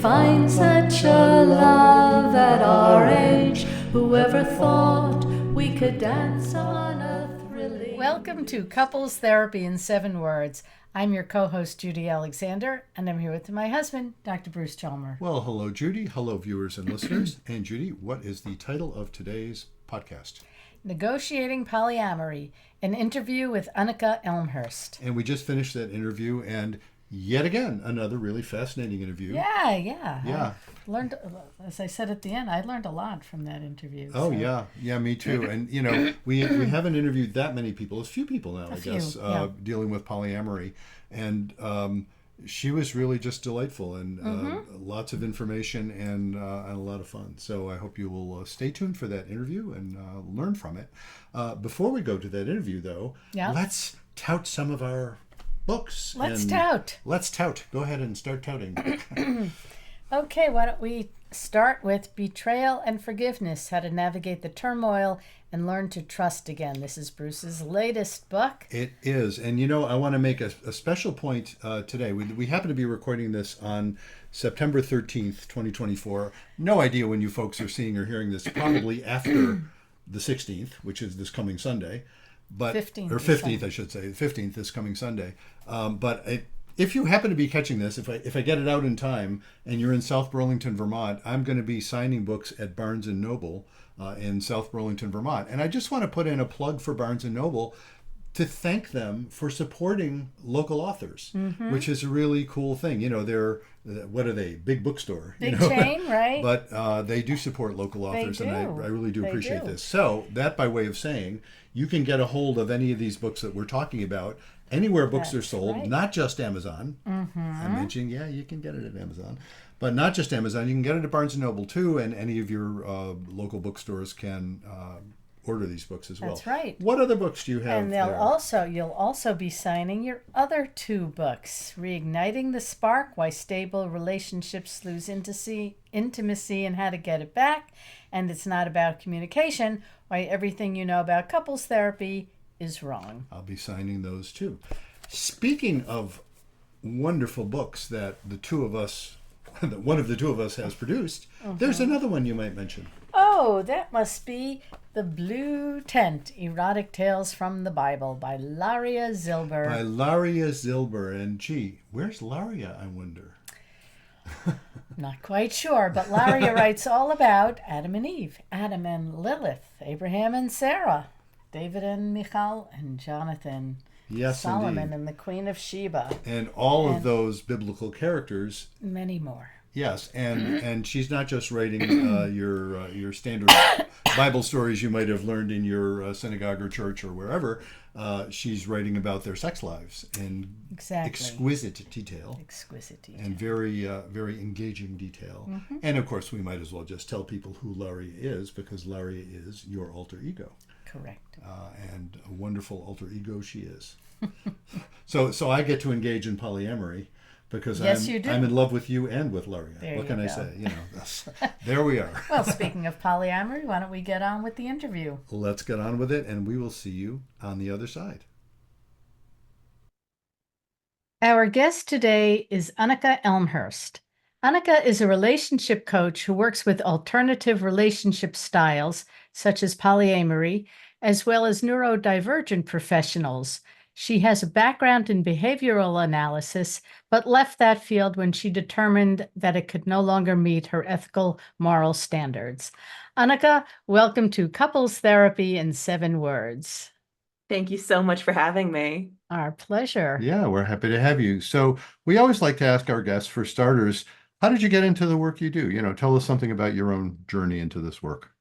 find such a love at our age. Whoever thought we could dance on a thrilling... Welcome to Couples Therapy in 7 Words. I'm your co-host, Judy Alexander, and I'm here with my husband, Dr. Bruce Chalmer. Well, hello, Judy. Hello, viewers and listeners. And Judy, what is the title of today's podcast? Negotiating Polyamory, an interview with Anneke Elmhirst. And we just finished that interview, and yet again, another really fascinating interview. Yeah. Yeah. I learned, as I said at the end, I learned a lot from that interview. Oh, so. Yeah, me too. And, you know, we haven't interviewed that many people, a few people now, I guess, dealing with polyamory. And she was really just delightful and lots of information and a lot of fun. So I hope you will stay tuned for that interview and learn from it. Before we go to that interview, though, let's tout some of our books. Let's tout. Go ahead and start touting. Okay, why don't we start with Betrayal and Forgiveness, How to Navigate the Turmoil and Learn to Trust Again. This is Bruce's latest book. It is. And, you know, I want to make a special point today. We happen to be recording this on September 13th, 2024. No idea when you folks are seeing or hearing this, probably after the 16th, which is this coming Sunday. But 15th, I should say. 15th, this coming Sunday. If you happen to be catching this, if I get it out in time and you're in South Burlington, Vermont, I'm going to be signing books at Barnes & Noble in South Burlington, Vermont. And I just want to put in a plug for Barnes & Noble to thank them for supporting local authors, which is a really cool thing. You know, they're, what are they? Big bookstore. Big chain, right? But they do support local authors, and I really do appreciate this. So that, by way of saying, you can get a hold of any of these books that we're talking about anywhere books are sold, not just Amazon. I mentioned, you can get it at Amazon. But not just Amazon. You can get it at Barnes & Noble, too, and any of your local bookstores can order these books as well. That's right. What other books do you have And there? you'll also be signing your other 2 books, Reigniting the Spark, Why Stable Relationships Lose Intimacy and How to Get It Back, and It's Not About Communication, Why Everything You Know About Couples Therapy is Wrong. I'll be signing those too. Speaking of wonderful books that one of the two of us has produced, there's another one you might mention. Oh, that must be The Blue Tent, Erotic Tales from the Bible by Laria Zilber. And gee, where's Laria, I wonder? Not quite sure, but Laria writes all about Adam and Eve, Adam and Lilith, Abraham and Sarah, David and Michal, and Jonathan, Solomon, indeed. and the Queen of Sheba. And all of those biblical characters. Many more. Yes, and she's not just writing your standard Bible stories you might have learned in your synagogue or church or wherever. She's writing about their sex lives in exquisite detail. And very, very engaging detail. And of course, we might as well just tell people who Laria is, because Laria is your alter ego. Correct. And a wonderful alter ego she is. So I get to engage in polyamory because I'm in love with you and with Laria. What can I say? You know, there we are. Well, speaking of polyamory, why don't we get on with the interview? Let's get on with it, and we will see you on the other side. Our guest today is Anneke Elmhirst. Anneke is a relationship coach who works with alternative relationship styles, such as polyamory, as well as neurodivergent professionals. She has a background in behavioral analysis, but left that field when she determined that it could no longer meet her ethical, moral standards. Anneke, welcome to Couples Therapy in 7 Words. Thank you so much for having me. Our pleasure. Yeah, we're happy to have you. So we always like to ask our guests, for starters, how did you get into the work you do? You know, tell us something about your own journey into this work.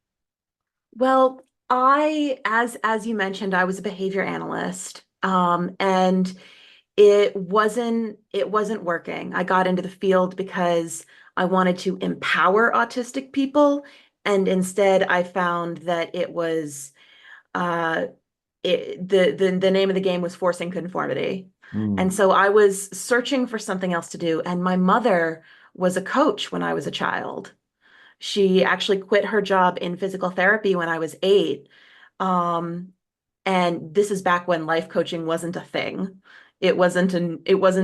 Well, as you mentioned, I was a behavior analyst, and it wasn't working. I got into the field because I wanted to empower autistic people, and instead I found that it was the name of the game was forcing conformity. And so I was searching for something else to do, and my mother was a coach when I was a child. She actually quit her job in physical therapy when I was 8. And this is back when life coaching wasn't a thing. it wasn't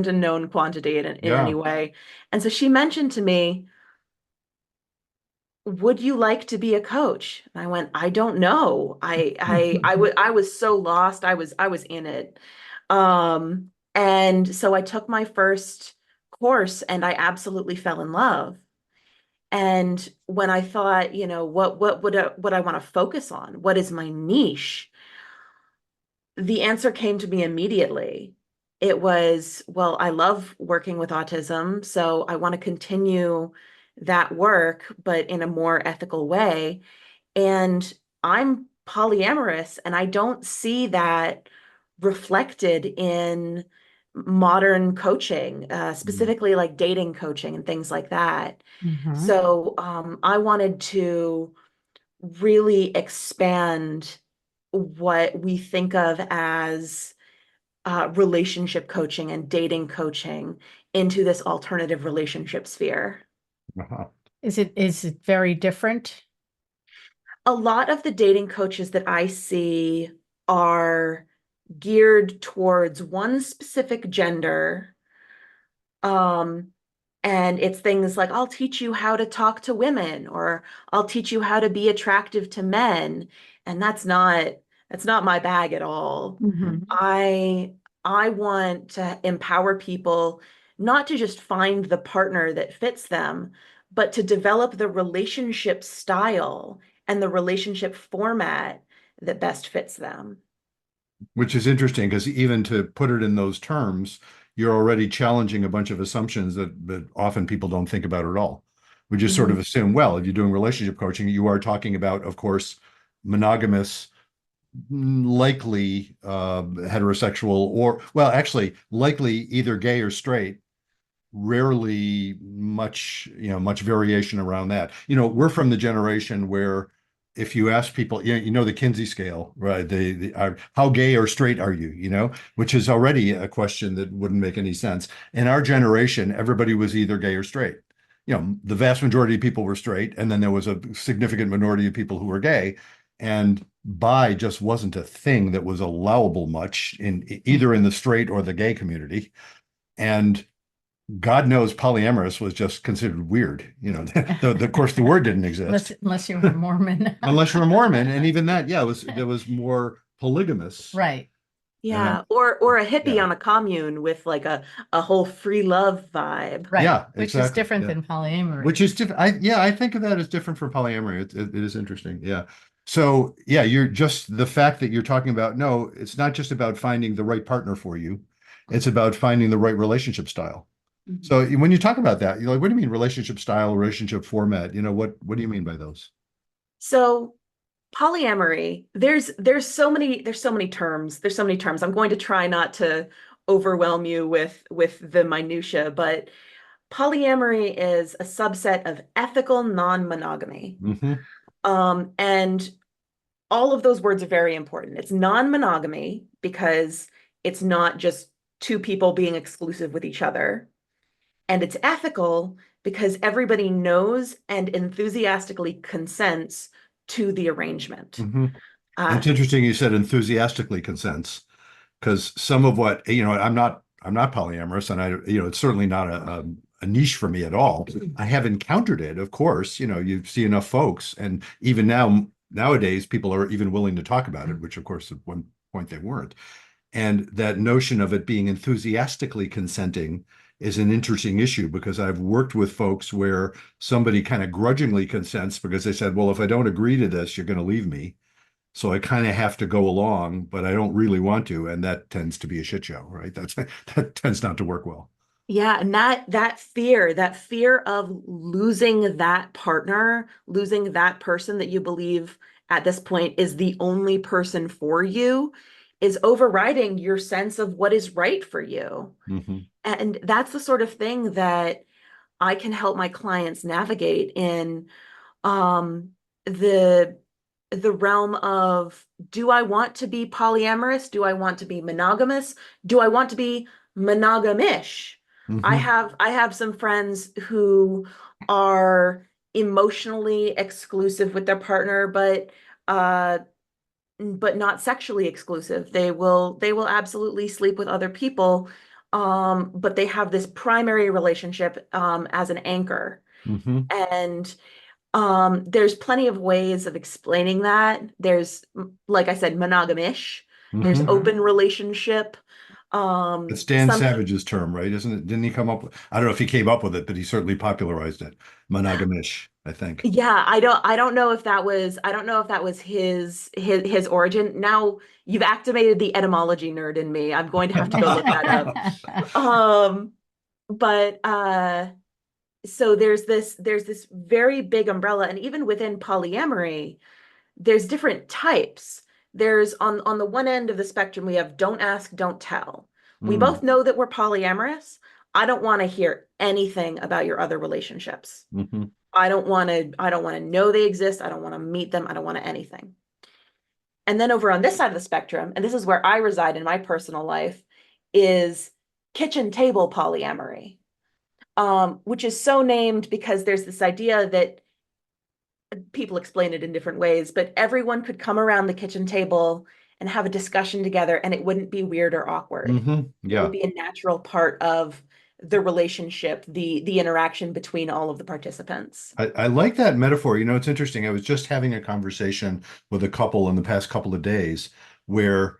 a known quantity in any Yeah. way. And so she mentioned to me, would you like to be a coach? And I went, I don't know. I was so lost. I was in it. And so I took my first course and I absolutely fell in love. And when I thought, what I want to focus on? What is my niche? The answer came to me immediately. It was, well, I love working with autism, so I want to continue that work, but in a more ethical way. And I'm polyamorous, and I don't see that reflected in modern coaching, specifically like dating coaching and things like that. Mhm. So I wanted to really expand what we think of as relationship coaching and dating coaching into this alternative relationship sphere. Uh-huh. Is it very different? A lot of the dating coaches that I see are geared towards one specific gender. Um, and it's things like, I'll teach you how to talk to women, or I'll teach you how to be attractive to men. And that's not my bag at all. Mhm. I I want to empower people not to just find the partner that fits them, but to develop the relationship style and the relationship format that best fits them. Which is interesting because even to put it in those terms, you're already challenging a bunch of assumptions that often people don't think about at all. We just sort of Mhm. assume, well, if you're doing relationship coaching, you are talking about, of course, monogamous, likely heterosexual, or, well, actually, likely either gay or straight, rarely much variation around that. We're from the generation where if you ask people, the Kinsey scale, right? How gay or straight are you? Which is already a question that wouldn't make any sense. In our generation, everybody was either gay or straight. The vast majority of people were straight, and then there was a significant minority of people who were gay. And bi just wasn't a thing that was allowable much in either in the straight or the gay community. And God knows polyamorous was just considered weird. Of course, the word didn't exist Unless you were Mormon. unless you're a Mormon, and even that, yeah, there was more polygamous. Right. And Yeah, or a hippie yeah, on a commune with like a whole free love vibe. Right. yeah, Which is exactly, different yeah. than polyamory. Which is different. I think of that as different from polyamory. It is interesting, yeah. So yeah, you're just the fact that you're talking about, no, it's not just about finding the right partner for you, it's about finding the right relationship style. So Mhm. when you talk about that, you're like, what do you mean relationship style, relationship format? What do you mean by those? So polyamory, there's so many terms. There's so many terms. I'm going to try not to overwhelm you with the minutia, but polyamory is a subset of ethical non-monogamy. Hmm. And all of those words are very important. It's non-monogamy because it's not just two people being exclusive with each other. And it's ethical because everybody knows and enthusiastically consents to the arrangement. Hmm. Uh, It's interesting you said enthusiastically consents, because some of what, I'm not polyamorous, and it's certainly not a niche for me at all. I have encountered it, of course. You see enough folks, and even nowadays, people are even willing to talk about it, which of course at one point they weren't. And that notion of it being enthusiastically consenting is an interesting issue because I've worked with folks where somebody kind of grudgingly consents because they said, well, if I don't agree to this, you're going to leave me. So I kind of have to go along, but I don't really want to. And that tends to be a shit show, right? That tends not to work well. yeah, and that fear of losing that partner, losing that person that you believe at this point is the only person for you, is overriding your sense of what is right for you. Hmm. And that's the sort of thing that I can help my clients navigate in um, the the realm of, do I want to be polyamorous? Do I want to be monogamous? Do I want to be monogamish? Hmm. I have some friends who are emotionally exclusive with their partner, but uh not sexually exclusive. They will absolutely sleep with other people, but they have this primary relationship as an anchor. Mm-hmm. And there's plenty of ways of explaining that. There's, like I said, monogamish. There's Mm-hmm. open relationship. It's Dan Some Savage's term, right? Isn't it? Didn't he come up with, I don't know if he came up with it, but he certainly popularized it. Monogamish, I think. Yeah, I don't know if that was his origin. Now you've activated the etymology nerd in me. I'm going to have to go look that up. But so there's this very big umbrella, and even within polyamory, there's different types. There's on the one end of the spectrum, we have don't ask, don't tell. We Mm. both know that we're polyamorous. I don't want to hear anything about your other relationships. Mm-hmm. I don't want to know they exist. I don't want to meet them. I don't want to anything. And then over on this side of the spectrum, and this is where I reside in my personal life, is kitchen table polyamory, which is so named because there's this idea that people explain it in different ways, but everyone could come around the kitchen table and have a discussion together, and it wouldn't be weird or awkward. Mm-hmm. It would Yeah. be a natural part of the relationship, the interaction between all of the participants. I like that metaphor. You know, it's interesting. I was just having a conversation with a couple in the past couple of days where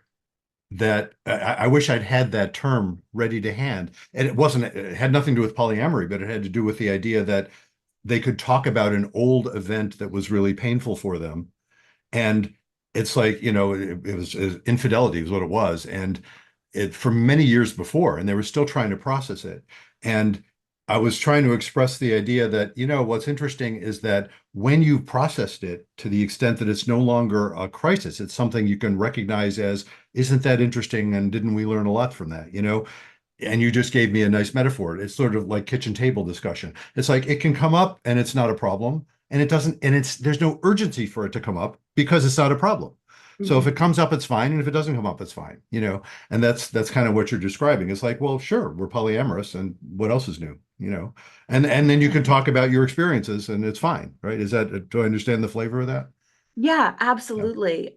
that I wish I'd had that term ready to hand. And it had nothing to do with polyamory, but it had to do with the idea that they could talk about an old event that was really painful for them. And it's like, it was infidelity is what it was. And it for many years before, and they were still trying to process it. And I was trying to express the idea that, what's interesting is that when you've processed it to the extent that it's no longer a crisis, it's something you can recognize as, isn't that interesting? And didn't we learn a lot from that? And you just gave me a nice metaphor. It's sort of like kitchen table discussion. It's like it can come up and it's not a problem. And it doesn't, and there's no urgency for it to come up because it's not a problem. So if Mhm. it comes up, it's fine. And if it doesn't come up, it's fine. And that's kind of what you're describing. It's like, well, sure, we're polyamorous and what else is new? And then you can talk about your experiences and it's fine, right? Do I understand the flavor of that? Yeah, Yeah. absolutely.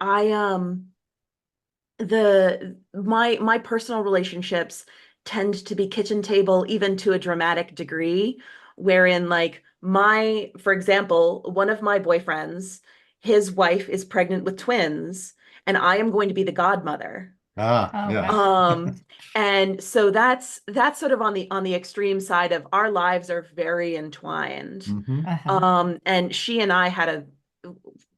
My personal relationships tend to be kitchen table, even to a dramatic degree, wherein like for example, one of my boyfriends, his wife is pregnant with twins, and I am going to be the godmother. Ah, Oh, yeah. wow. And so that's sort of on the extreme side of our lives are very entwined. Hmm. And she and I had a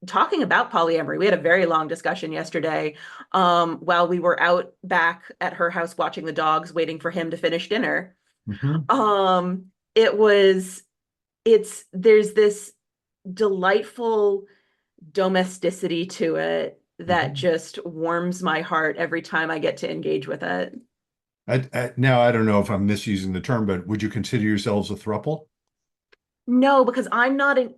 talking about polyamory. We had a very long discussion yesterday, while we were out back at her house watching the dogs, waiting for him to finish dinner. Hmm. It was, there's this delightful domesticity to it that Hmm. just warms my heart every time I get to engage with it. Now, I don't know if I'm misusing the term, but would you consider yourselves a throuple? No, because I'm not in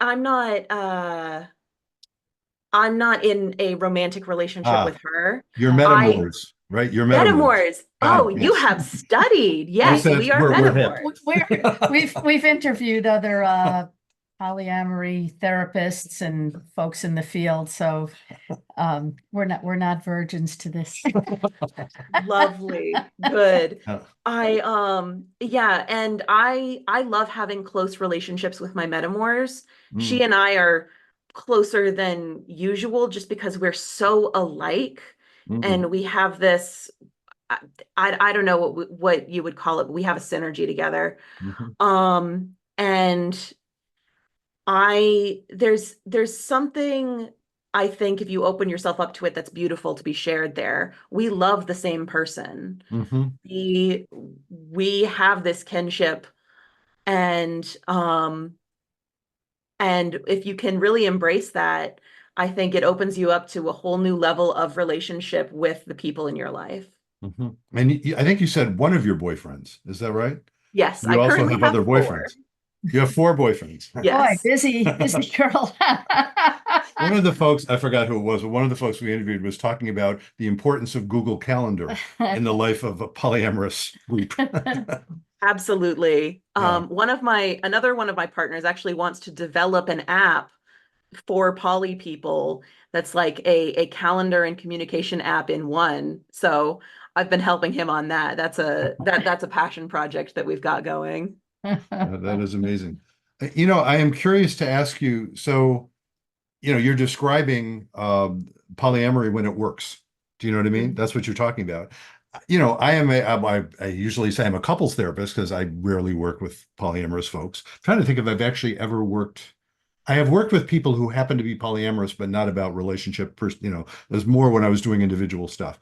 a romantic relationship Ah, with her. you're I metamors, right? You're metamors. Metamors. Ah, Oh, you yes. have studied. Yes, Yes, we are we're hip. metamors. We've interviewed other polyamory therapists and folks in the field, so we're not virgins to this. Lovely. Good. Uh, Yeah, and I love having close relationships with my metamors. mm, She and I are closer than usual just because we're so alike, mhm, and we have this I I don't know what you would call it, but we have a synergy together. mhm, And there's something, I think, if you open yourself up to it, that's beautiful to be shared there. We love the same person. mhm, We have this kinship, and if you can really embrace that, I think it opens you up to a whole new level of relationship with the people in your life. mhm. And I think you said one of your boyfriends. Is that right? Yes, I You also currently have have other four. boyfriends. You have four boyfriends. Boy, Yes. busy girl. One of the folks, I forgot who it was, but one of the folks we interviewed was talking about the importance of Google Calendar in the life of a polyamorous group. Absolutely. Yeah. Another one of my partners actually wants to develop an app for poly people that's like a calendar and communication app in one. So I've been helping him on that. That's a passion project that we've got going. That is amazing. I am curious to ask you, so, you're describing polyamory when it works. Do you know what I mean? Mhm. That's what you're talking about. I usually say I'm a couples therapist because I rarely work with polyamorous folks. I'm trying to think if I've actually ever worked. I have worked with people who happen to be polyamorous, but not about relationship. It was more when I was doing individual stuff.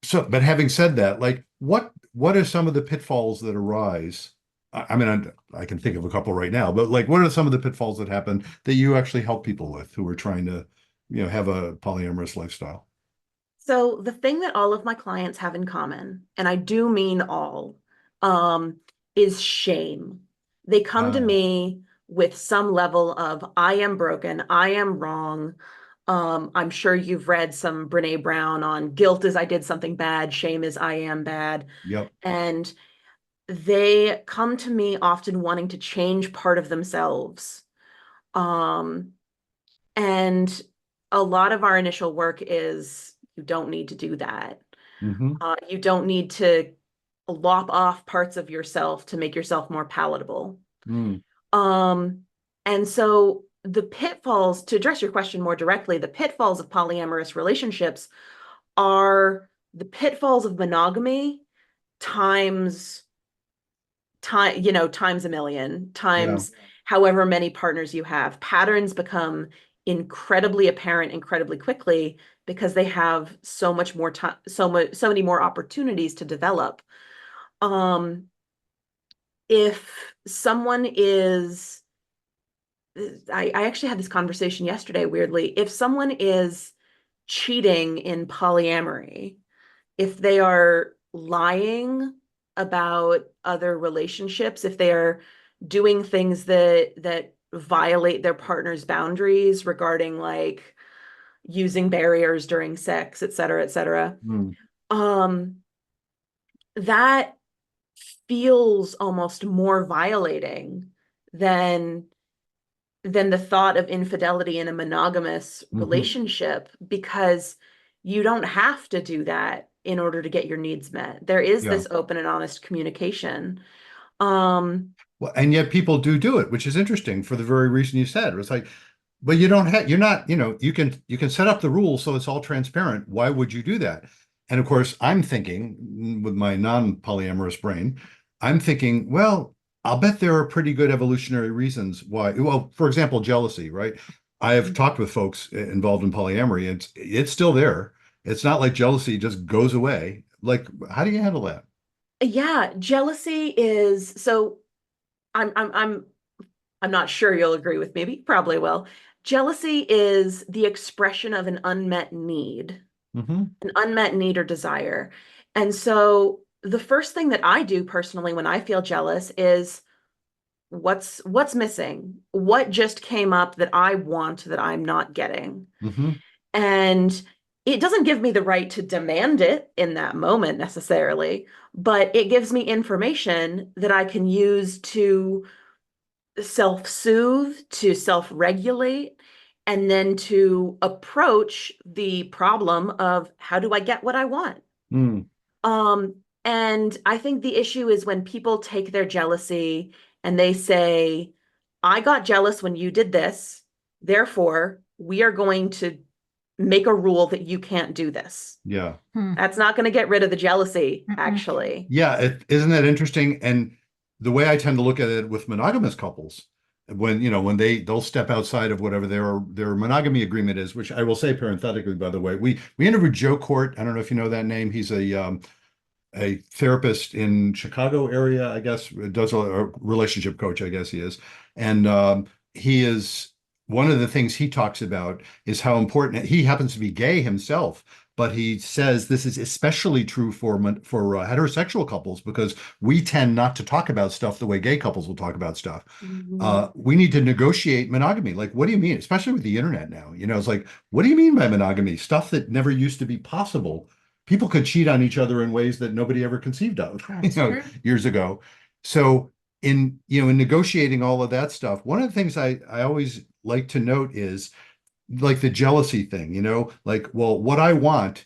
So, but having said that, like, what are some of the pitfalls that arise? I mean, I can think of a couple right now, but like, what are some of the pitfalls that happen that you actually help people with who are trying to, have a polyamorous lifestyle? So the thing that all of my clients have in common, and I do mean all, um, is shame. They come to Uh, me with some level of I am broken, I am wrong. I'm sure you've read some Brene Brown on guilt is I did something bad, shame is I am bad. yep. And they come to me often wanting to change part of themselves. Um, and a lot of our initial work is you don't need to do that. Hmm. You don't need to lop off parts of yourself to make yourself more palatable. Mm, Um, and so the pitfalls, to address your question more directly, the pitfalls of polyamorous relationships are the pitfalls of monogamy times times a million, yeah. times however many partners you have. Patterns become incredibly apparent incredibly quickly because they have so much more time, so many more opportunities to develop. Um, if someone is, I actually had this conversation yesterday, weirdly. If someone is cheating in polyamory, if they are lying about other relationships, if they are doing things that violate their partner's boundaries regarding like using barriers during sex, et cetera, Mm, um, that feels almost more violating than than the thought of infidelity in a monogamous hmm. relationship because you don't have to do that in order to get your needs met. There is Yeah. this open and honest communication. Um, Well, and yet people do it, which is interesting for the very reason you said. It's like, but you're not, you can set up the rules so it's all transparent. Why would you do that? And of course, I'm thinking with my non-polyamorous brain, I'm thinking, well, I'll bet there are pretty good evolutionary reasons why. Well, for example, jealousy, right? I have talked with folks involved in polyamory, and it's still there. It's not like jealousy just goes away. Like, how do you handle that? yeah, jealousy is so I'm I'm not sure you'll agree with me, but you probably will. Jealousy is the expression of Hmm. an unmet need or desire. And so the first thing that I do personally when I feel jealous is what's missing? What just came up that I want that I'm not getting? Hmm. And it doesn't give me the right to demand it in that moment necessarily, but it gives me information that I can use to self-soothe, to self-regulate, and then to approach the problem of how do I get what I want? Mm, And I think the issue is when people take their jealousy and they say, I got jealous when you did this, therefore, we are going to make a rule that you can't do this. yeah. Hmm. That's not going to get rid of the jealousy, Mm-mm. actually. Yeah, isn't that interesting? And the way I tend to look at it with monogamous couples, when they'll step outside of whatever their monogamy agreement is, which I will say parenthetically, by the way, we interviewed Joe Court. I don't know if you know that name. He's a therapist in Chicago area, I guess, does a relationship coach, I guess he is. And he is one of the things he talks about is how important he happens to be gay himself, but he says this is especially true for heterosexual couples because we tend not to talk about stuff the way gay couples will talk about stuff. Mhm. We need to negotiate monogamy. Like, what do you mean? Especially with the internet now, it's like, what do you mean by monogamy? Stuff that never used to be possible. People could cheat on each other in ways that nobody ever conceived of, That's true. years ago. So in, in negotiating all of that stuff, one of the things I always like to note is like the jealousy thing, like, well, what I want,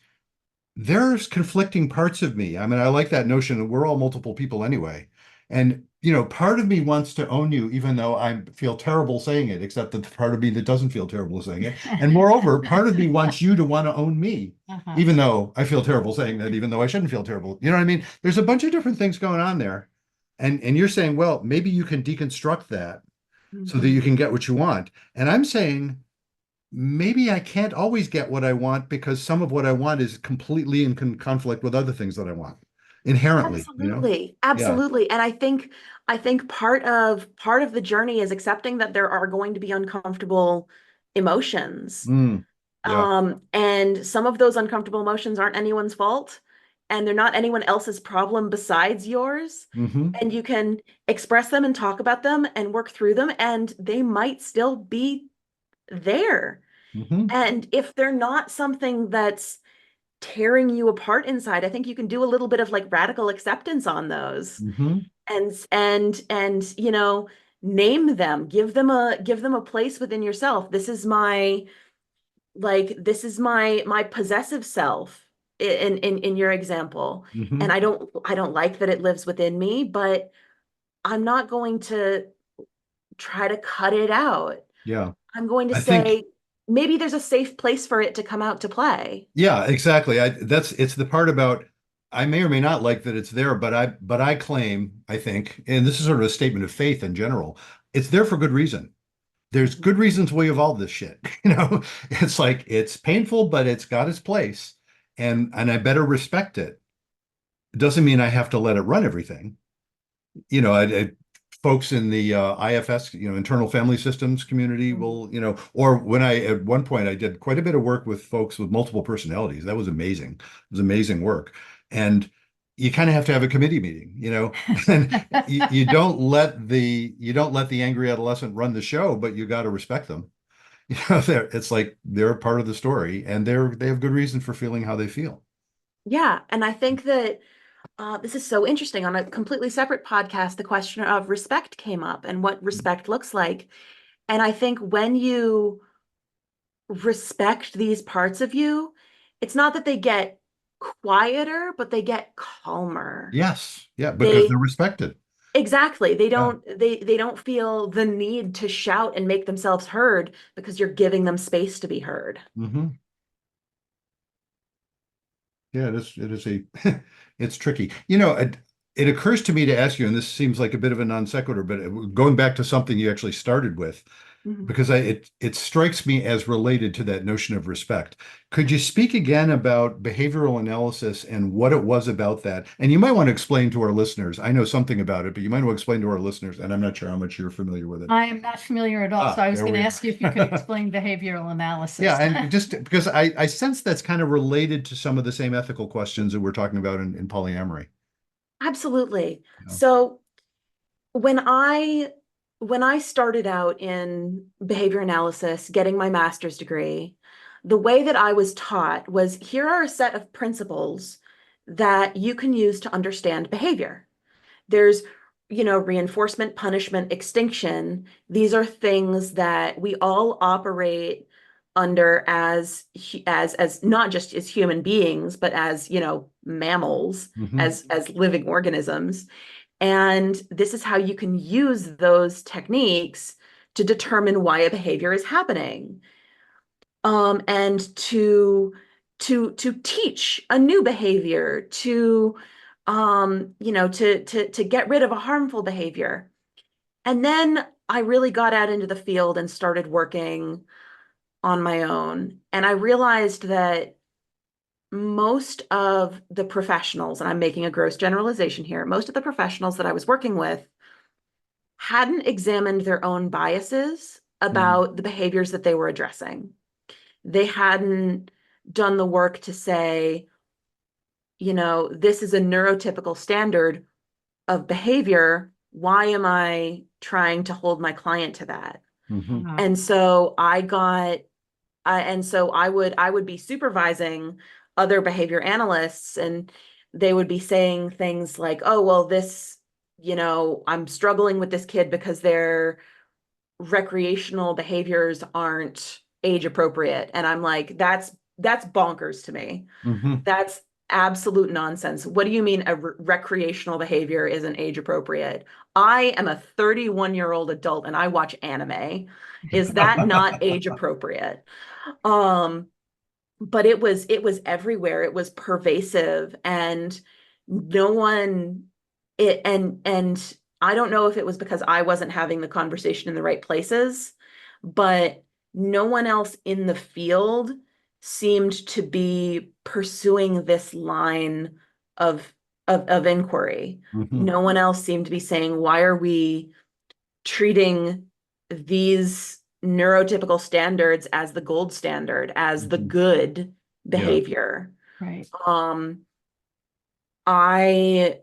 there's conflicting parts of me. I mean, I like that notion that we're all multiple people anyway. And, part of me wants to own you, even though I feel terrible saying it, except that the part of me that doesn't feel terrible saying it. And moreover, part of me wants you to want to own me, even though I feel terrible saying that, even though I shouldn't feel terrible. You know what I mean? There's a bunch of different things going on there. And you're saying, well, maybe you can deconstruct that so that you can get what you want. And I'm saying, maybe I can't always get what I want because some of what I want is completely in conflict with other things that I want inherently, Absolutely. Yeah. Absolutely. And I think part of the journey is accepting that there are going to be uncomfortable emotions. Mm, yeah. And some of those uncomfortable emotions aren't anyone's fault, and they're not anyone else's problem besides yours. Hmm. And you can express them and talk about them and work through them, and they might still be there. Hmm. And if they're not something that's tearing you apart inside, I think you can do a little bit of like radical acceptance on those, Hmm. and name them, give them a place within yourself. This is my possessive self in your example. And Hmm. I don't like that it lives within me, but I'm not going to try to cut it out. Yeah. I'm going to I think, say maybe there's a safe place for it to come out to play. yeah, exactly. It's the part about I may or may not like that it's there, but I claim, I think, and this is sort of a statement of faith in general, it's there for good reason. There's Mhm. good reasons we evolved this shit. It's like it's painful, but it's got its place, and I better respect it. It doesn't mean I have to let it run everything. Folks in the IFS, internal family systems community Mhm. will, or when at one point I did quite a bit of work with folks with multiple personalities. That was amazing. It was amazing work. And you kind of have to have a committee meeting, and you don't let the angry adolescent run the show, but you got to respect them. It's like they're a part of the story and they have good reason for feeling how they feel. Yeah, and I think that this is so interesting. On a completely separate podcast, the question of respect came up and what respect looks like. And I think when you respect these parts of you, it's not that they get quieter, but they get calmer. Yes. Yeah, because they're They respected. exactly, they Yeah. don't they don't feel the need to shout and make themselves heard because you're giving them space to be heard. Hmm. Yeah, it is it's tricky. It occurs to me to ask you, and this seems like a bit of a non sequitur, but going back to something you actually started with, Mhm. because it strikes me as related to that notion of respect. Could you speak again about behavioral analysis and what it was about that? And you might want to explain to our listeners. I know something about it, but you might want to explain to our listeners, and I'm not sure how much you're familiar with it. I am not familiar at all, so Ah, I was there going to we ask you if you could are. explain behavioral Yeah, analysis. and just because I sense that's kind of related to some of the same ethical questions that we're talking about in polyamory. Absolutely. Yeah. So when I when I started out in behavior analysis, getting my master's degree, the way that I was taught was here are a set of principles that you can use to understand behavior. There's, reinforcement, punishment, extinction. These are things that we all operate under as not just as human beings, but as, mammals, Hmm. as living organisms. And this is how you can use those techniques to determine why a behavior is happening. And to teach a new behavior, to get rid of a harmful behavior. And then I really got out into the field and started working on my own. And I realized that most of the professionals, and I'm making a gross generalization here, most of the professionals that I was working with hadn't examined their own biases Hmm. about the behaviors that they were addressing. They hadn't done the work to say, this is a neurotypical standard of behavior. Why am I trying to hold my client to that? Hmm. Uh-huh. And so I would be supervising other behavior analysts, and they would be saying things like, "Oh, well, I'm struggling with this kid because their recreational behaviors aren't age appropriate. And I'm like, that's bonkers to me. Mm-hmm. That's absolute nonsense. What do you mean a recreational behavior isn't age appropriate? I am a 31-year-old adult and I watch anime. Is that not age appropriate? Um, but it was everywhere. It was pervasive and no one it and I don't know if it was because I wasn't having the conversation in the right places, but no one else in the field seemed to be pursuing this line of of inquiry. Mm-hmm. No one else seemed to be saying, why are we treating these neurotypical standards as the gold standard, as the Mm-hmm. good Yeah. behavior? Right. Um, I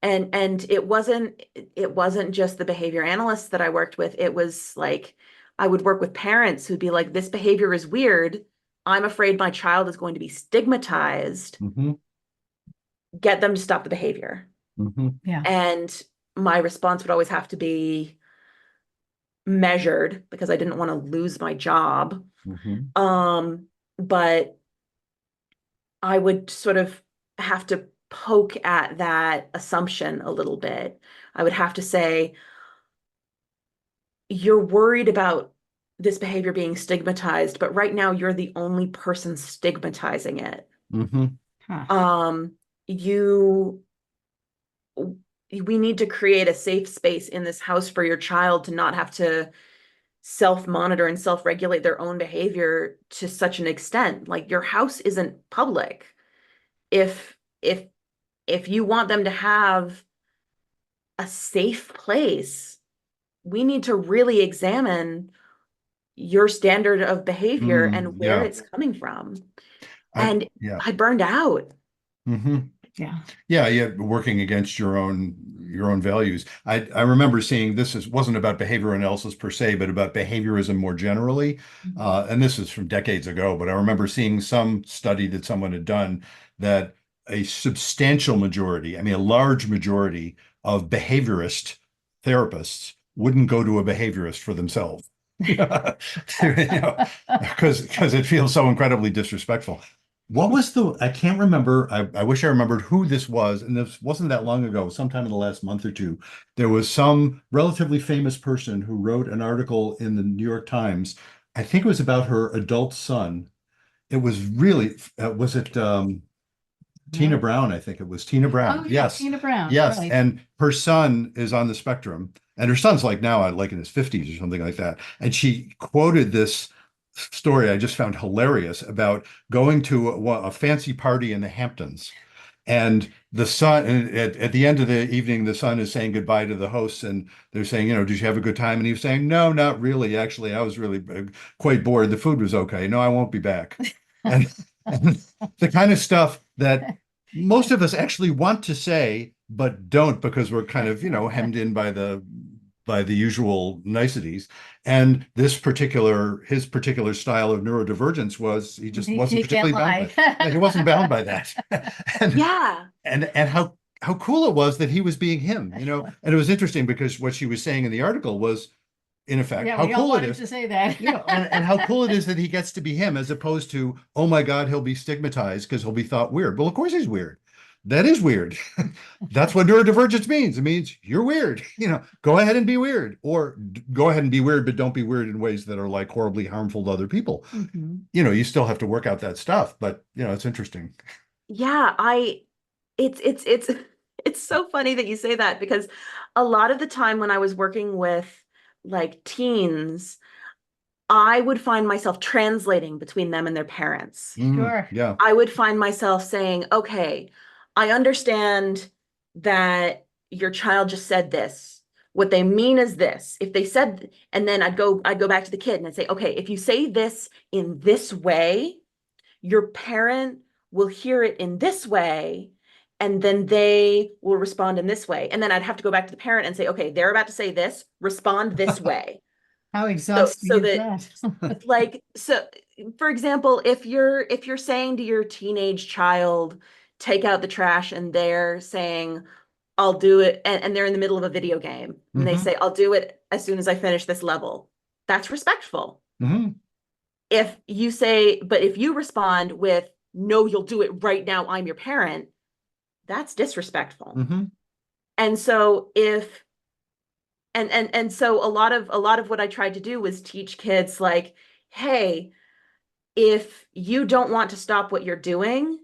and it wasn't just the behavior analysts that I worked with. It was like I would work with parents who'd be like, this behavior is weird. I'm afraid my child is going to be stigmatized. Mm-hmm. Get them to stop the behavior. Mm-hmm. Yeah. And my response would always have to be measured because I didn't want to lose my job. Mm-hmm. But I would sort of have to poke at that assumption a little bit. I would have to say, you're worried about this behavior being stigmatized, but right now you're the only person stigmatizing it. Mm-hmm. Huh. Um, you we need to create a safe space in this house for your child to not have to self-monitor and self-regulate their own behavior to such an extent. Like your house isn't public. If if you want them to have a safe place, we need to really examine your standard of behavior and where Yeah. it's coming from. I And yeah. I burned out. Mm-hmm. Yeah. Yeah, yeah, working against your own values. I remember seeing wasn't about behavior analysis per se, but about behaviorism more generally. And this is from decades ago, but I remember seeing some study that someone had done that a substantial majority, I mean, a large majority of behaviorist therapists wouldn't go to a behaviorist for themselves. Because it feels so incredibly disrespectful. What was I can't remember. I wish I remembered who this was. And this wasn't that long ago, sometime in the last month or two. There was some relatively famous person who wrote an article in the New York Times. I think it was about her adult son. It was really, was it Tina No. Brown? I think it was Tina Brown. Oh, yeah, Yes. Tina Brown. Yes. Right. And her son is on the spectrum. And her son's like now, like in his 50s or something like that. And she quoted this story I just found hilarious about going to a fancy party in the Hamptons. And the son, and at the end of the evening, the son is saying goodbye to the hosts, and they're saying, did you have a good time? And he was saying, no, not really. Actually, I was really quite bored. The food was okay. No, I won't be back. And, and the kind of stuff that most of us actually want to say, but don't because we're kind of, hemmed in by the usual niceties. And his particular style of neurodivergence was he just wasn't He can't particularly bound lie. by yeah, he wasn't bound by that. and Yeah. and how cool it was that he was being him, And it was interesting because what she was saying in the article was, in effect, Yeah, how we all cool it wanted is. to say that. And how cool it is that he gets to be him as opposed to, oh my God, he'll be stigmatized because he'll be thought weird. Well, of course he's weird. That is weird. That's what neurodivergence means. It means you're weird. Go ahead and be weird, or go ahead and be weird, but don't be weird in ways that are like horribly harmful to other people. Mhm. You still have to work out that stuff, but it's interesting. Yeah, it's it's so funny that you say that because a lot of the time when I was working with like teens, I would find myself translating between them and their parents. Sure. Yeah. I would find myself saying, okay, I understand that your child just said this. What they mean is this. If they said, and then I'd go back to the kid and I'd say, okay, if you say this in this way, your parent will hear it in this way, and then they will respond in this way. And then I'd have to go back to the parent and say, okay, they're about to say this, respond this way. How So exhausting so is that that? so for example, if you're saying to your teenage child, take out the trash, and they're saying, I'll do it, and they're in the middle of a video game, and they Mm-hmm. say, I'll do it as soon as I finish this level. That's respectful. Mm-hmm. If you say, but if you respond with, no, you'll do it right now, I'm your parent, that's disrespectful. Mm-hmm. And so if and so a lot of what I tried to do was teach kids like, hey, if you don't want to stop what you're doing,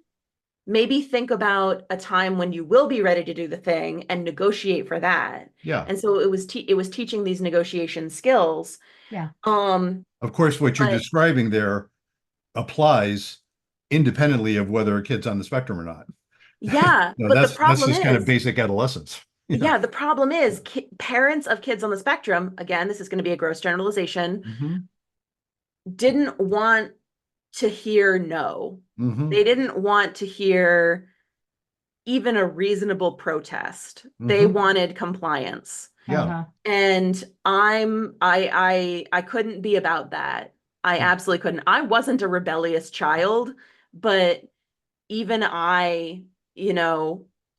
maybe think about a time when you will be ready to do the thing and negotiate for that. Yeah. And so it was teaching these negotiation skills. Yeah. Of course, what you're But describing there applies independently of whether a kid's on the spectrum or not. yeah, No, but the that's problem just kind of is, basic adolescence. Yeah. yeah, the problem is ki parents of kids on the spectrum, again, this is going to be a gross generalization, Mm-hmm. didn't want to hear no. Mm-hmm. They didn't want to hear even a reasonable protest. They Mm-hmm. wanted compliance. Yeah. Uh-huh. And I couldn't be about that. I absolutely couldn't. I wasn't a rebellious child, but even I,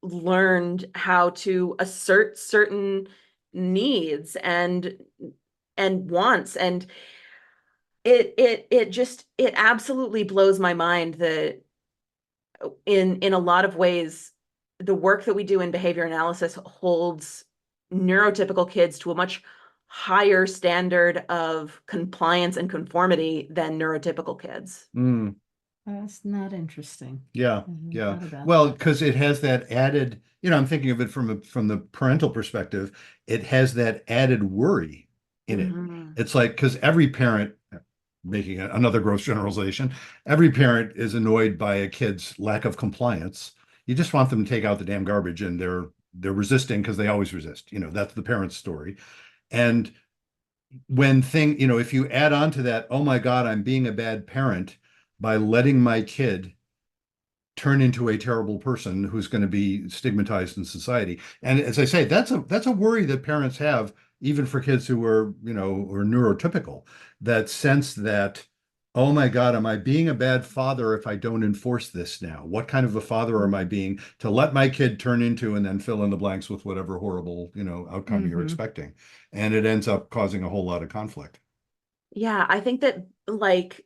learned how to assert certain needs and wants. And it absolutely blows my mind that in a lot of ways, the work that we do in behavior analysis holds neurotypical kids to a much higher standard of compliance and conformity than neurotypical kids. Mm. That's not interesting. Yeah, I hadn't yeah. thought about Well, that. because it has that added, I'm thinking of it from the parental perspective, it has that added worry in it. Mhm. It's like because every parent, making another gross generalization, every parent is annoyed by a kid's lack of compliance. You just want them to take out the damn garbage, and they're resisting because they always resist. That's the parent's story. And if you add on to that, oh my God, I'm being a bad parent by letting my kid turn into a terrible person who's going to be stigmatized in society. And as I say, that's a worry that parents have, even for kids who are neurotypical, that sense that, oh my God, am I being a bad father if I don't enforce this now? What kind of a father am I being to let my kid turn into and then fill in the blanks with whatever horrible, outcome you're Mm-hmm. expecting? And it ends up causing a whole lot of conflict. Yeah, I think that like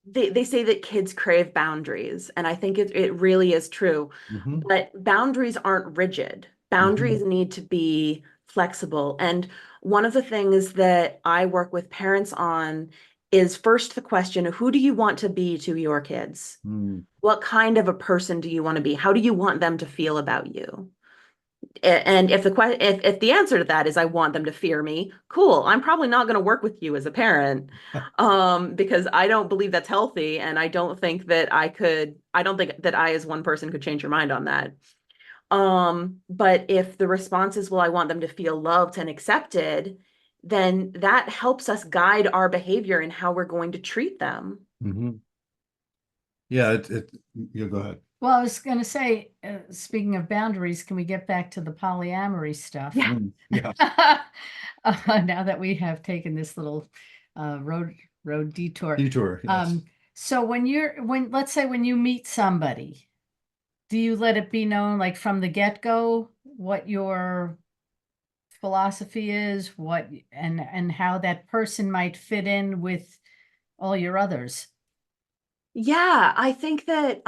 they say that kids crave boundaries, and I think it really is true. Hmm. But boundaries aren't rigid. Hmm. Boundaries need to be flexible. And one of the things that I work with parents on is first the question, who do you want to be to your kids? Mm. What kind of a person do you want to be? How do you want them to feel about you? And if the answer to that is I want them to fear me, cool. I'm probably not going to work with you as a parent, because I don't believe that's healthy, and I don't think that I as one person could change your mind on that. But if the response is, well, I want them to feel loved and accepted, then that helps us guide our behavior and how we're going to treat them. Hmm. Yeah, you go ahead. Well, I was going to say, speaking of boundaries, can we get back to the polyamory stuff? Yeah. Mm. Yeah. Now that we have taken this little road detour. Detour, yes. So let's say when you meet somebody, do you let it be known, like from the get-go, what your philosophy is, and how that person might fit in with all your others? Yeah, I think that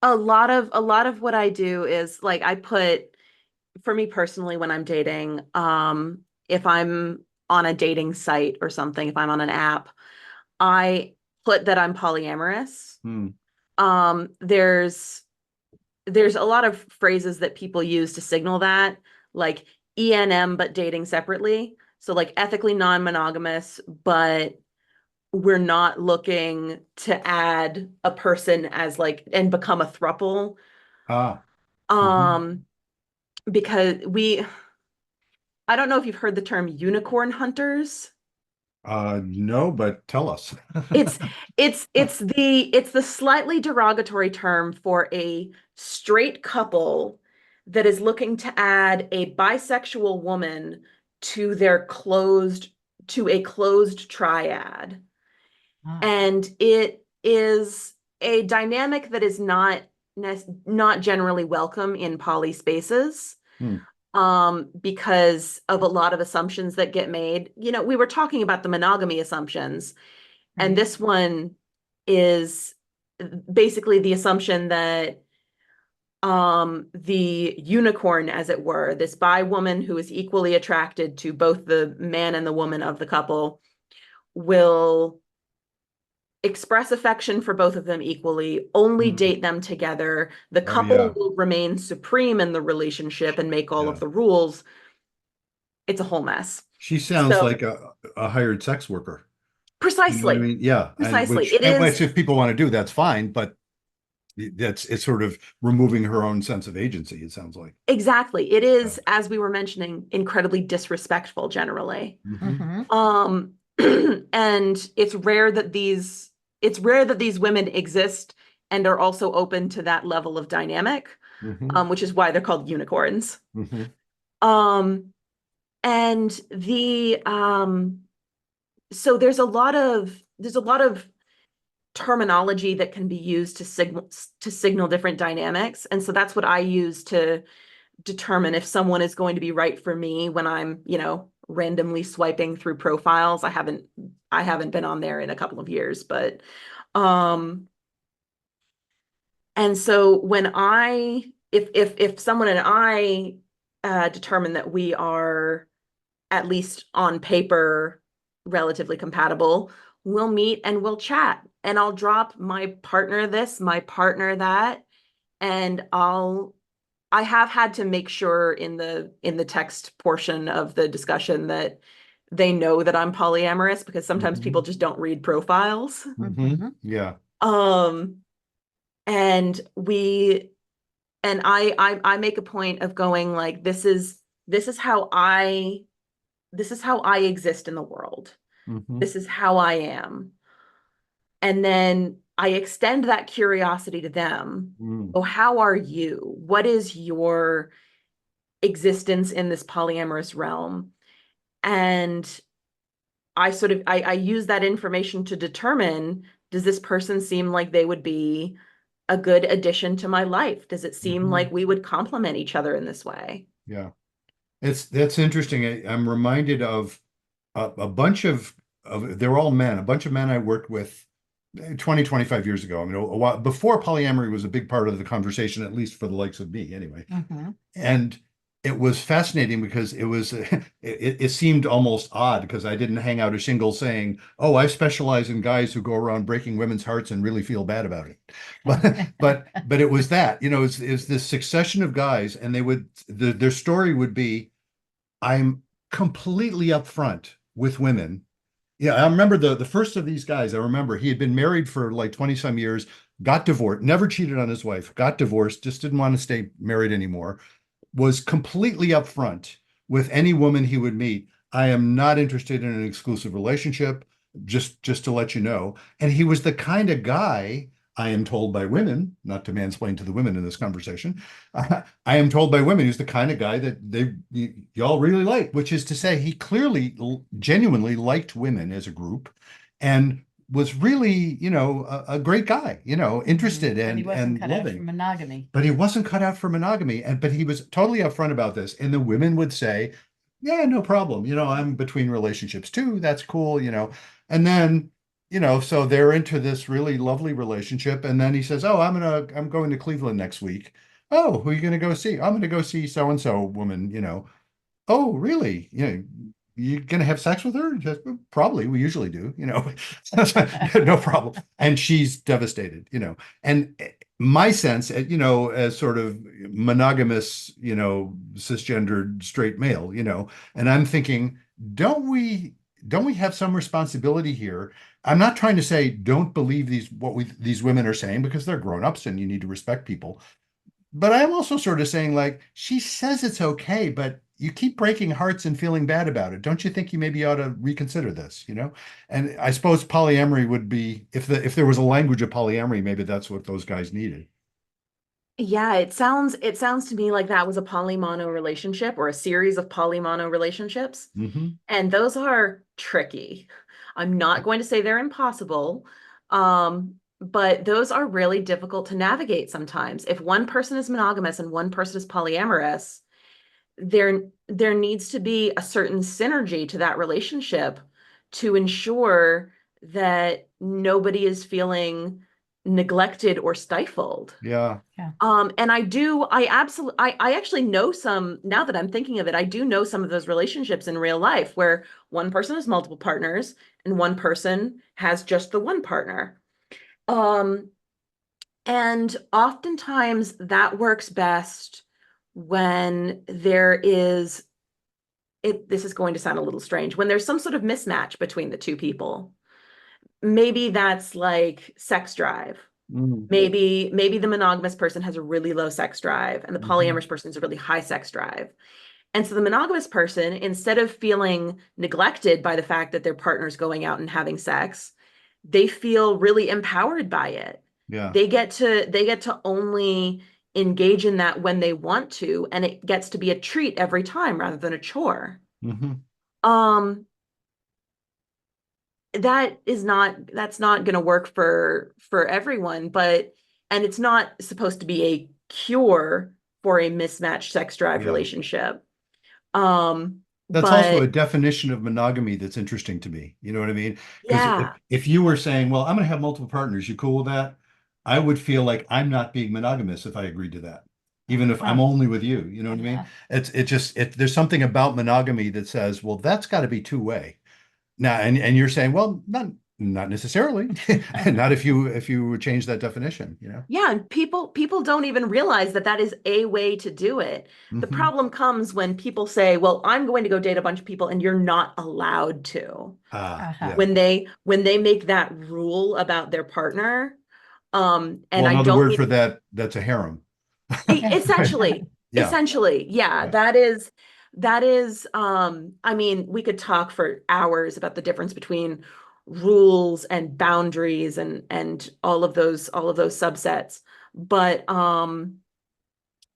a lot of what I do is like I put for me personally when I'm dating, if I'm on a dating site or something, if I'm on an app, I put that I'm polyamorous. Mm. Um, there's there's a lot of phrases that people use to signal that, like ENM but dating separately. So like ethically non-monogamous, but we're not looking to add a person as like and become a throuple. Ah. Hmm. Um, because I don't know if you've heard the term unicorn hunters. No, but tell us. It's it's the slightly derogatory term for a straight couple that is looking to add a bisexual woman to their closed to a closed triad. Ah, And it is a dynamic that is not not generally welcome in poly spaces. Hmm. Because of a lot of assumptions that get made. You know, we were talking about the monogamy assumptions, and Right. this one is basically the assumption that the unicorn, as it were, this bi woman who is equally attracted to both the man and the woman of the couple, will express affection for both of them equally, only Hmm. date them together. The Oh couple yeah, will remain supreme in the relationship and make all of yeah. the rules. It's a whole mess. She sounds So like a hired sex worker. You know what I precisely, mean? Yeah, and precisely. It which is if people want to do, that's fine. But it's sort of removing her own sense of agency. It sounds like. exactly. It Yeah. is, as we were mentioning, incredibly disrespectful generally. Hmm. Mm-hmm. And it's rare that these women exist and are also open to that level of dynamic, Hmm. which is why they're called unicorns. Hmm. Um, and so there's a lot of terminology that can be used to signal different dynamics. And so that's what I use to determine if someone is going to be right for me when I'm, you know, randomly swiping through profiles. I haven't been on there in a couple of years, but um and so when I if someone and I determine that we are at least on paper relatively compatible, we'll meet and we'll chat, and I'll drop my partner this, my partner that, and I have had to make sure in the text portion of the discussion that they know that I'm polyamorous, because sometimes Hmm. people just don't read profiles. Hmm. Mm-hmm. Yeah. Um, and we and I make a point of going like, this is how I exist in the world. Hmm. This is how I am. And then I extend that curiosity to them. Mm. Oh, how are you? What is your existence in this polyamorous realm? And I use that information to determine, does this person seem like they would be a good addition to my life? Does it seem Hmm. like we would complement each other in this way? Yeah. That's interesting. I'm reminded of a bunch they're all men, a bunch of men I worked with 20, 25 years ago. I mean, a while before polyamory was a big part of the conversation, at least for the likes of me anyway. Mm-hmm. And it was fascinating because it seemed almost odd because I didn't hang out a shingle saying, "Oh, I specialize in guys who go around breaking women's hearts and really feel bad about it." But it was that, you know, it's this succession of guys, and their story would be, I'm completely upfront with women. Yeah, I remember the first of these guys. I remember he had been married for like 20 some years, got divorced, never cheated on his wife, got divorced, just didn't want to stay married anymore, was completely upfront with any woman he would meet. I am not interested in an exclusive relationship, just to let you know. And he was the kind of guy, I am told by women, not to mansplain to the women in this conversation, I am told by women, he's the kind of guy that y'all really like, which is to say he clearly genuinely liked women as a group and was really, you know, a great guy, you know, interested But he wasn't and cut out for loving. monogamy. But he wasn't cut out for monogamy. But he was totally upfront about this. And the women would say, yeah, no problem. You know, I'm between relationships too. That's cool, you know. And then, you know, so they're into this really lovely relationship. And then he says, oh, I'm going to Cleveland next week. Oh, who are you going to go see? I'm going to go see so and so woman, you know. Oh, really? You know, you gonna have sex with her? Just, probably. We usually do, you know. No problem. And she's devastated, you know. And my sense, you know, as sort of monogamous, you know, cisgendered straight male, you know, and I'm thinking, don't we don't we have some responsibility here? I'm not trying to say don't believe these women are saying, because they're grown-ups and you need to respect people. But I'm also sort of saying, like, she says it's okay, but you keep breaking hearts and feeling bad about it. Don't you think you maybe ought to reconsider this, you know? And I suppose polyamory would be, if there was a language of polyamory, maybe that's what those guys needed. Yeah, it sounds to me like that was a polymono relationship or a series of polymono relationships. Hmm. And those are tricky. I'm not going to say they're impossible. Um, but those are really difficult to navigate sometimes. If one person is monogamous and one person is polyamorous, there needs to be a certain synergy to that relationship to ensure that nobody is feeling neglected or stifled. Yeah. And I actually know some, now that I'm thinking of it, I do know some of those relationships in real life where one person has multiple partners and one person has just the one partner. Um, and oftentimes that works best when there is, this is going to sound a little strange, when there's some sort of mismatch between the two people. Maybe that's like sex drive. Mm. Maybe the monogamous person has a really low sex drive and the Mm-hmm. polyamorous person has a really high sex drive. And so the monogamous person, instead of feeling neglected by the fact that their partner's going out and having sex, they feel really empowered by it. Yeah. They get to only engage in that when they want to, and it gets to be a treat every time rather than a chore. Mm-hmm. Um, that's not going to work for everyone, but and it's not supposed to be a cure for a mismatched sex drive Yeah. relationship. That's also But a definition of monogamy that's interesting to me. You know what I mean? Because yeah. if you were saying, well, I'm going to have multiple partners, you cool with that? I would feel like I'm not being monogamous if I agreed to that, even if I'm Huh. only with you. You know what I mean? There's something about monogamy that says, well, that's got to be two-way. Now, and you're saying, well, not necessarily. Not if you would change that definition, you know? Yeah, and people don't even realize that that is a way to do it. The Hmm. problem comes when people say, "Well, I'm going to go date a bunch of people," and you're not allowed to. Ah, Uh-huh. yeah. When they make that rule about their partner, and Well, I another don't word for mean that, that's a harem. essentially, Yeah. yeah, Yeah. that is, I mean, we could talk for hours about the difference between rules and boundaries and all of those subsets. But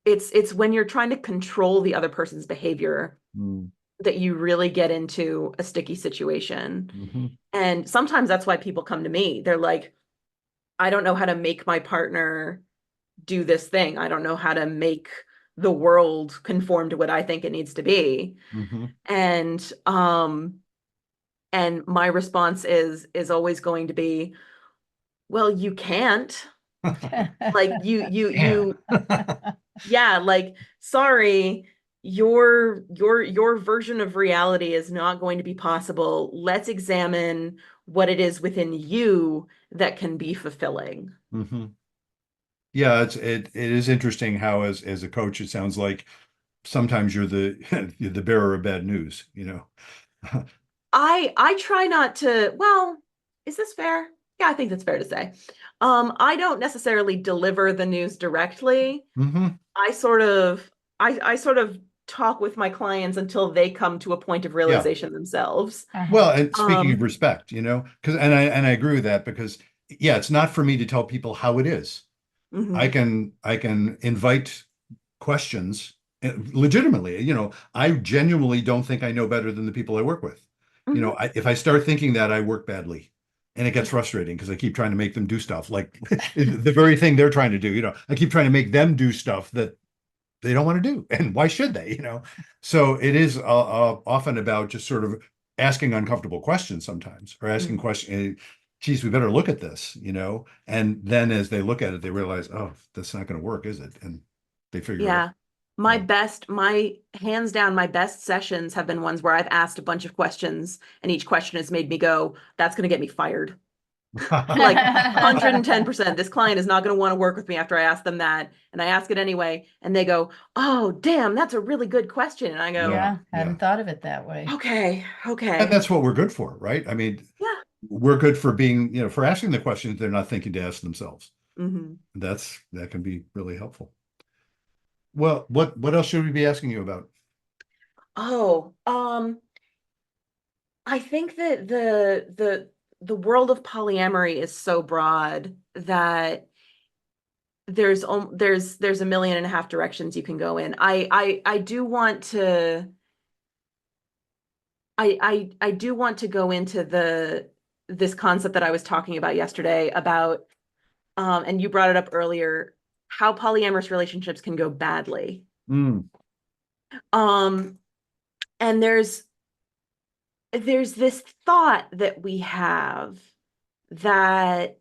it's when you're trying to control the other person's behavior Mm. that you really get into a sticky situation. Hmm. And sometimes that's why people come to me. They're like, I don't know how to make my partner do this thing. I don't know how to make the world conform to what I think it needs to be. Hmm. And and my response is always going to be, well, you can't. Like Can. yeah, like sorry, your version of reality is not going to be possible. Let's examine what it is within you that can be fulfilling. Hmm. Yeah, it is interesting how as a coach, it sounds like sometimes you're the the bearer of bad news, you know. I try not to, well, is this fair? Yeah, I think that's fair to say. I don't necessarily deliver the news directly. Hmm. I sort of I sort of talk with my clients until they come to a point of Yeah. realization themselves. Uh-huh. Well, and speaking of Um, respect, you know, because and I agree with that because yeah, it's not for me to tell people how it is. mhm, I can invite questions legitimately. You know, I genuinely don't think I know better than the people I work with. You know, mhm, if I start thinking that, I work badly. And it gets frustrating because I keep trying to make them do stuff like the very thing they're trying to do. You know, I keep trying to make them do stuff that they don't want to do. And why should they? You know, so it is often about just sort of asking uncomfortable questions sometimes, or asking mhm. questions. Geez, we better look at this, you know. And then as they look at it, they realize, oh, that's not going to work, is it? And they figure it out. Yeah. Yeah. My hands down, my best sessions have been ones where I've asked a bunch of questions and each question has made me go, that's going to get me fired. Like 110%. This client is not going to want to work with me after I ask them that. And I ask it anyway. And they go, oh, damn, that's a really good question. And I go, Yeah, Yeah, yeah. hadn't thought of it that way. okay, And okay. that's what we're good for, right? I mean, Yeah. we're good for being, you know, for asking the questions they're not thinking to ask themselves. Hmm. That can be really helpful. Well, what else should we be asking you about? Oh, I think that the world of polyamory is so broad that there's a million and a half directions you can go in. I do want to I do want to go into the this concept that I was talking about yesterday about and you brought it up earlier, how polyamorous relationships can go badly. Mm. And there's this thought that we have that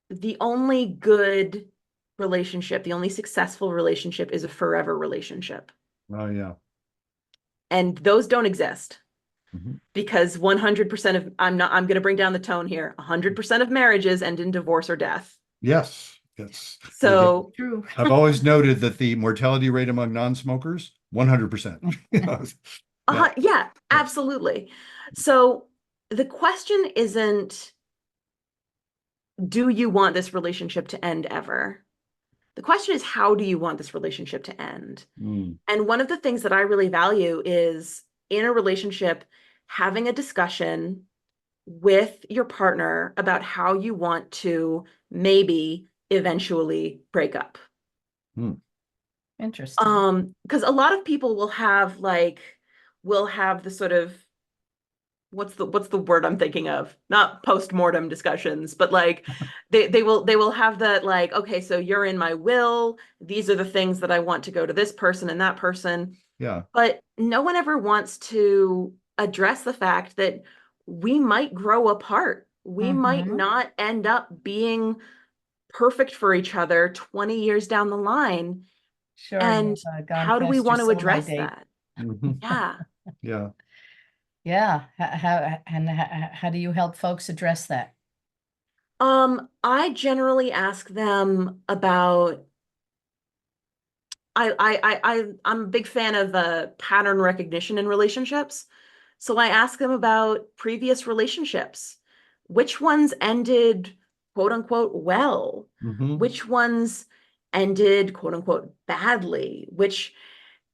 the only good relationship, the only successful relationship is a forever relationship. Oh, yeah. And those don't exist Mm-hmm. because 100% of, I'm going to bring down the tone here, 100% of marriages end in divorce or death. Yes. Yes. So, True. I've always noted that the mortality rate among non-smokers, 100%. Yeah. yeah, absolutely. So the question isn't, do you want this relationship to end ever? The question is, how do you want this relationship to end? Mm. And one of the things that I really value is in a relationship, having a discussion with your partner about how you want to maybe eventually break up. Mm. Interesting. Because a lot of people will have the sort of what's the word I'm thinking of? Not post-mortem discussions, but like they will have that like, okay, so you're in my will. These are the things that I want to go to this person and that person. Yeah. But no one ever wants to address the fact that we might grow apart. We might Mhm. not end up being perfect for each other 20 years down the line. Sure, And you've gone how do we past your want to sell-by address date. that? Mhm. Yeah. Yeah. Yeah. How do you help folks address that? I generally ask them about I'm a big fan of pattern recognition in relationships. So I ask them about previous relationships. Which ones ended quote unquote well? Mm-hmm. Which ones ended quote unquote badly?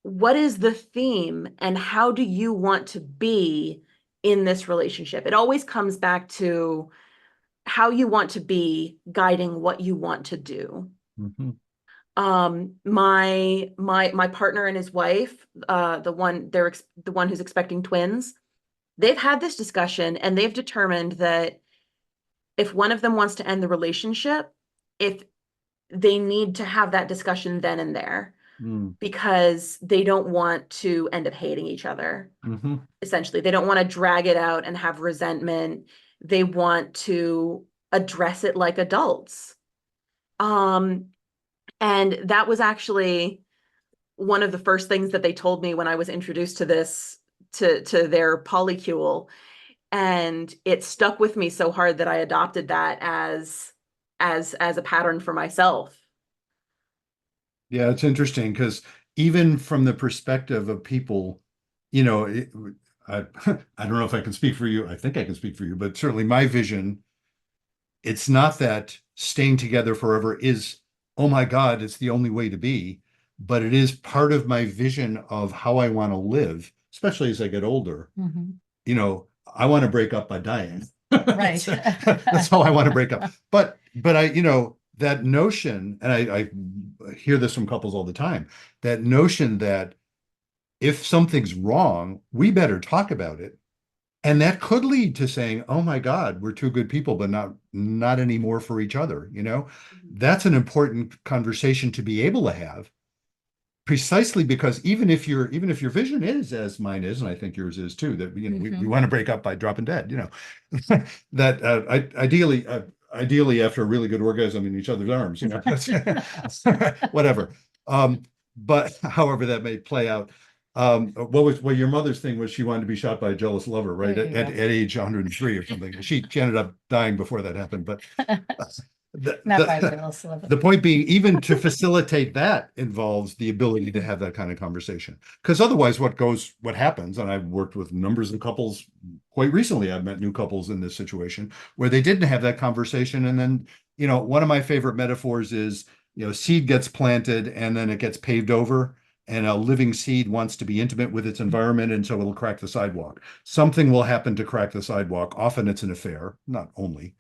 What is the theme and how do you want to be in this relationship? It always comes back to how you want to be guiding what you want to do. Mm-hmm. My partner and his wife, the one who's expecting twins, they've had this discussion and they've determined that if one of them wants to end the relationship, if they need to have that discussion then and there Mm. because they don't want to end up hating each other. Mm-hmm. Essentially, they don't want to drag it out and have resentment. They want to address it like adults. Um, and that was actually one of the first things that they told me when I was introduced to this to their polycule, and it stuck with me so hard that I adopted that as a pattern for myself. Yeah, it's interesting because even from the perspective of people, you know, I I don't know if I can speak for you. I think I can speak for you, but certainly my vision, it's not that staying together forever is, oh my God, it's the only way to be, but it is part of my vision of how I want to live, especially as I get older. Mhm. You know, I want to break up by dying. Right. That's how I want to break up. But I, that notion, and I hear this from couples all the time, that notion that if something's wrong, we better talk about it. And that could lead to saying, oh my God, we're two good people, but not anymore for each other, That's an important conversation to be able to have precisely because even if your vision is as mine is, and I think yours is too, that we want to break up by dropping dead, that ideally after a really good orgasm in each other's arms, whatever. But however that may play out. What your mother's thing was she wanted to be shot by a jealous lover, right? There you At go. age 103 or something. She ended up dying before that happened, but Not by the, Bill Sullivan. the point being, even to facilitate that involves the ability to have that kind of conversation. Because otherwise, what happens, and I've worked with numbers of couples quite recently, I've met new couples in this situation where they didn't have that conversation. And then, one of my favorite metaphors is, seed gets planted and then it gets paved over. And a living seed wants to be intimate with its environment, and so it'll crack the sidewalk. Something will happen to crack the sidewalk. Often it's an affair, not only,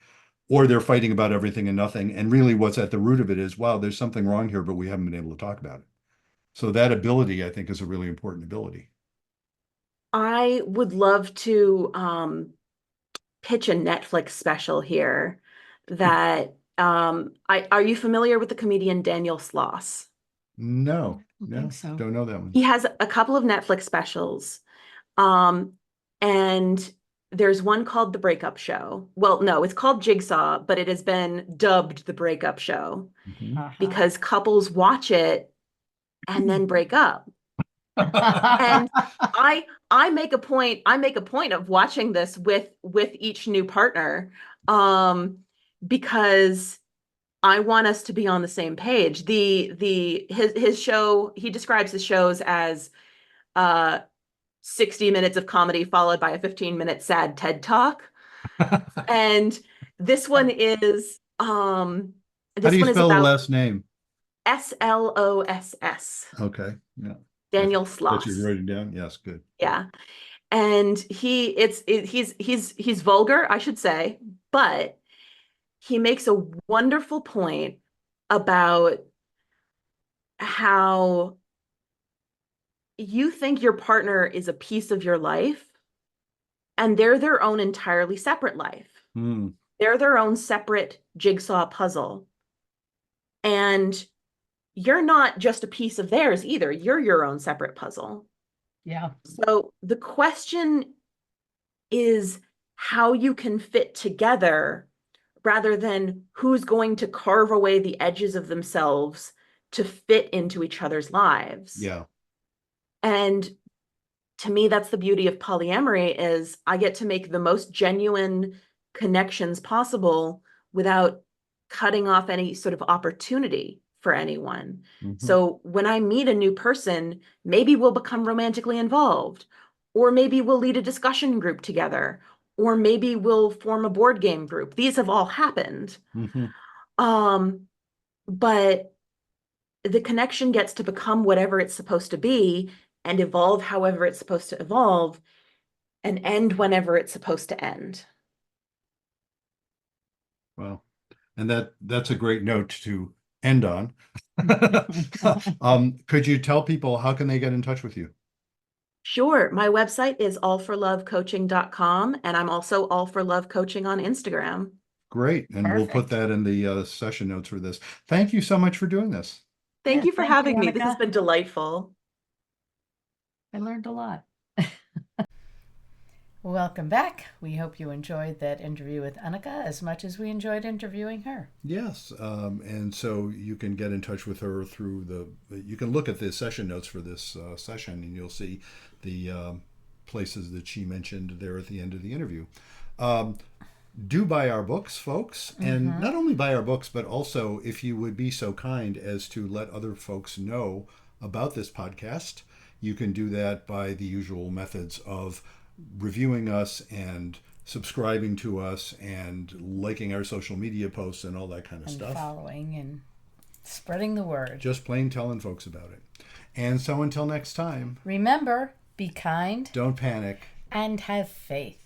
or they're fighting about everything and nothing. And really what's at the root of it is, wow, there's something wrong here, but we haven't been able to talk about it. So that ability, I think, is a really important ability. I would love to pitch a Netflix special here that Are you familiar with the comedian Daniel Sloss? No, I don't no, think so. don't know that one. He has a couple of Netflix specials. Um, and there's one called The Breakup Show. Well, no, it's called Jigsaw, but it has been dubbed The Breakup Show Mhm. because couples watch it and then break up. And I make a point of watching this with each new partner, because I want us to be on the same page. His show, he describes his shows as 60 minutes of comedy followed by a 15-minute sad TED talk. And this one is How do you spell the about last name? Sloss. Okay, yeah. Daniel That you Sloss. wrote it down? Yes, good. Yeah. And he's vulgar, I should say, but he makes a wonderful point about how you think your partner is a piece of your life and they're their own entirely separate life. Hmm. They're their own separate jigsaw puzzle. And you're not just a piece of theirs either. You're your own separate puzzle. Yeah. So the question is how you can fit together rather than who's going to carve away the edges of themselves to fit into each other's lives. Yeah. And to me, that's the beauty of polyamory is I get to make the most genuine connections possible without cutting off any sort of opportunity for anyone. Mhm. So when I meet a new person, maybe we'll become romantically involved, or maybe we'll lead a discussion group together, or maybe we'll form a board game group. These have all happened. Mhm. But the connection gets to become whatever it's supposed to be and evolve however it's supposed to evolve and end whenever it's supposed to end. Well, and that's a great note to end on. Could you tell people how can they get in touch with you? Sure. My website is allforlovecoaching.com, and I'm also All for Love Coaching on Instagram. Great, and we'll put Perfect. that in the session notes for this. Thank you so much for doing this. Thank Yeah, you for thank you, having me. This has Anneke. been delightful. I learned a lot. Welcome back. We hope you enjoyed that interview with Anneke as much as we enjoyed interviewing her. Yes, and so you can get in touch with her through you can look at the session notes for this session and you'll see the places that she mentioned there at the end of the interview. Do buy our books, folks, and not only buy our books, but also if you would be so kind as to let other folks know about this podcast, you can do that by the usual methods of reviewing us and subscribing to us and liking our social media posts and all that kind of And stuff. following and spreading the word. Just plain telling folks about it. And so until next time, Remember, be kind don't panic. and have faith.